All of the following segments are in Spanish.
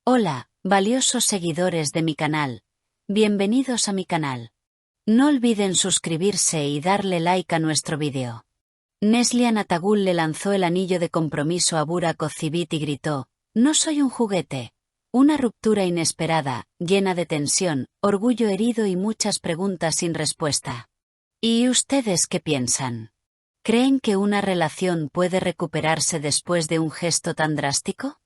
Hola, valiosos seguidores de mi canal. Bienvenidos a mi canal. No olviden suscribirse y darle like a nuestro vídeo. Neslihan Atagul le lanzó el anillo de compromiso a Burak Ozceğit y gritó: «No soy un juguete». Una ruptura inesperada, llena de tensión, orgullo herido y muchas preguntas sin respuesta. ¿Y ustedes qué piensan? ¿Creen que una relación puede recuperarse después de un gesto tan drástico?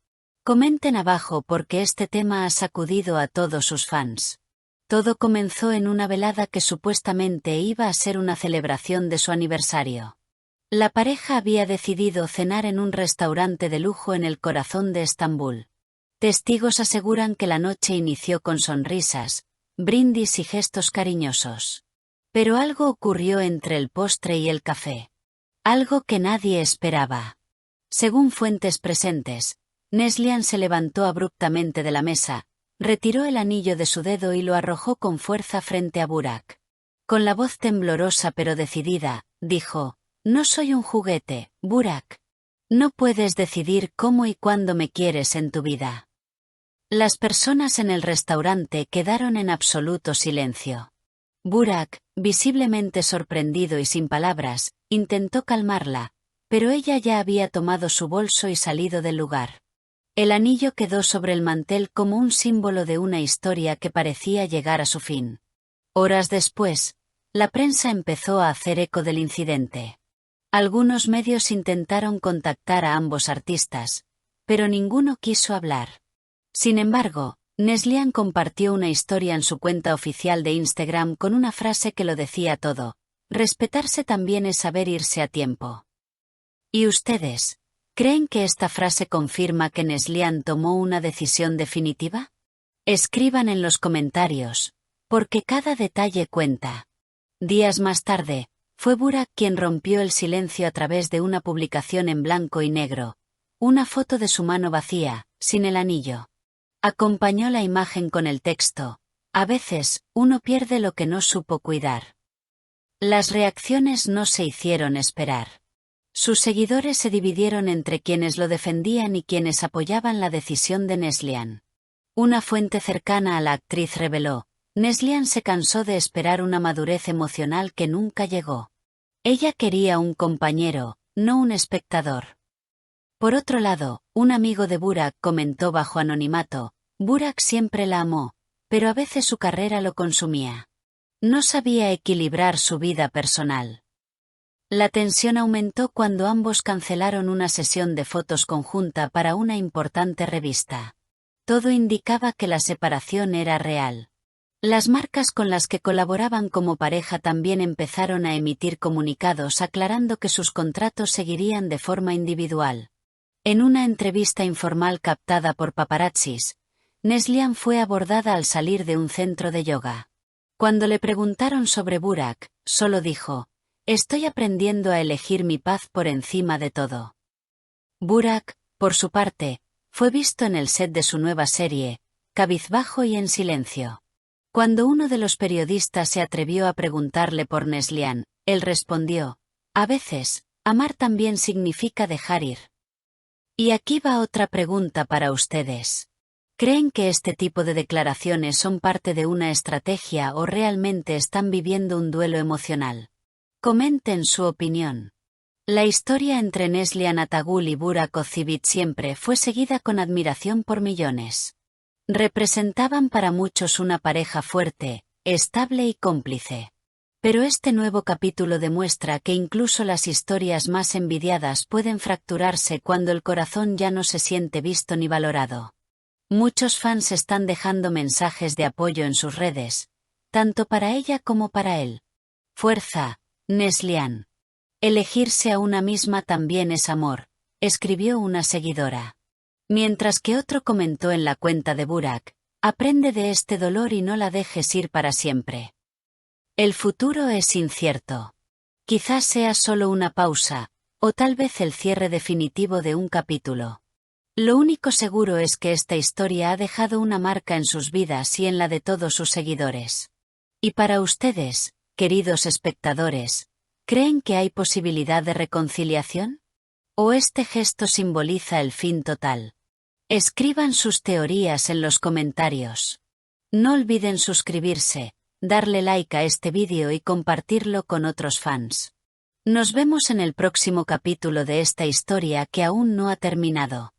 Comenten abajo porque este tema ha sacudido a todos sus fans. Todo comenzó en una velada que supuestamente iba a ser una celebración de su aniversario. La pareja había decidido cenar en un restaurante de lujo en el corazón de Estambul. Testigos aseguran que la noche inició con sonrisas, brindis y gestos cariñosos. Pero algo ocurrió entre el postre y el café. Algo que nadie esperaba. Según fuentes presentes, Neslihan se levantó abruptamente de la mesa, retiró el anillo de su dedo y lo arrojó con fuerza frente a Burak. Con la voz temblorosa pero decidida, dijo: «No soy un juguete, Burak. No puedes decidir cómo y cuándo me quieres en tu vida». Las personas en el restaurante quedaron en absoluto silencio. Burak, visiblemente sorprendido y sin palabras, intentó calmarla, pero ella ya había tomado su bolso y salido del lugar. El anillo quedó sobre el mantel como un símbolo de una historia que parecía llegar a su fin. Horas después, la prensa empezó a hacer eco del incidente. Algunos medios intentaron contactar a ambos artistas, pero ninguno quiso hablar. Sin embargo, Neslihan compartió una historia en su cuenta oficial de Instagram con una frase que lo decía todo: «Respetarse también es saber irse a tiempo». ¿Y ustedes? ¿Creen que esta frase confirma que Neslihan tomó una decisión definitiva? Escriban en los comentarios, porque cada detalle cuenta. Días más tarde, fue Burak quien rompió el silencio a través de una publicación en blanco y negro, una foto de su mano vacía, sin el anillo. Acompañó la imagen con el texto: «A veces, uno pierde lo que no supo cuidar». Las reacciones no se hicieron esperar. Sus seguidores se dividieron entre quienes lo defendían y quienes apoyaban la decisión de Neslihan. Una fuente cercana a la actriz reveló: «Neslihan se cansó de esperar una madurez emocional que nunca llegó. Ella quería un compañero, no un espectador». Por otro lado, un amigo de Burak comentó bajo anonimato: «Burak siempre la amó, pero a veces su carrera lo consumía. No sabía equilibrar su vida personal». La tensión aumentó cuando ambos cancelaron una sesión de fotos conjunta para una importante revista. Todo indicaba que la separación era real. Las marcas con las que colaboraban como pareja también empezaron a emitir comunicados aclarando que sus contratos seguirían de forma individual. En una entrevista informal captada por paparazzis, Neslihan fue abordada al salir de un centro de yoga. Cuando le preguntaron sobre Burak, solo dijo: «Estoy aprendiendo a elegir mi paz por encima de todo». Burak, por su parte, fue visto en el set de su nueva serie, cabizbajo y en silencio. Cuando uno de los periodistas se atrevió a preguntarle por Neslihan, él respondió: «A veces, amar también significa dejar ir». Y aquí va otra pregunta para ustedes. ¿Creen que este tipo de declaraciones son parte de una estrategia o realmente están viviendo un duelo emocional? Comenten su opinión. La historia entre Neslihan Atagul y Burak Ozceğit siempre fue seguida con admiración por millones. Representaban para muchos una pareja fuerte, estable y cómplice. Pero este nuevo capítulo demuestra que incluso las historias más envidiadas pueden fracturarse cuando el corazón ya no se siente visto ni valorado. Muchos fans están dejando mensajes de apoyo en sus redes, tanto para ella como para él. «Fuerza, Neslihan. Elegirse a una misma también es amor», escribió una seguidora. Mientras que otro comentó en la cuenta de Burak: «Aprende de este dolor y no la dejes ir para siempre. El futuro es incierto. Quizás sea solo una pausa, o tal vez el cierre definitivo de un capítulo. Lo único seguro es que esta historia ha dejado una marca en sus vidas y en la de todos sus seguidores. Y para ustedes, queridos espectadores, ¿creen que hay posibilidad de reconciliación? ¿O este gesto simboliza el fin total? Escriban sus teorías en los comentarios. No olviden suscribirse, darle like a este vídeo y compartirlo con otros fans. Nos vemos en el próximo capítulo de esta historia que aún no ha terminado.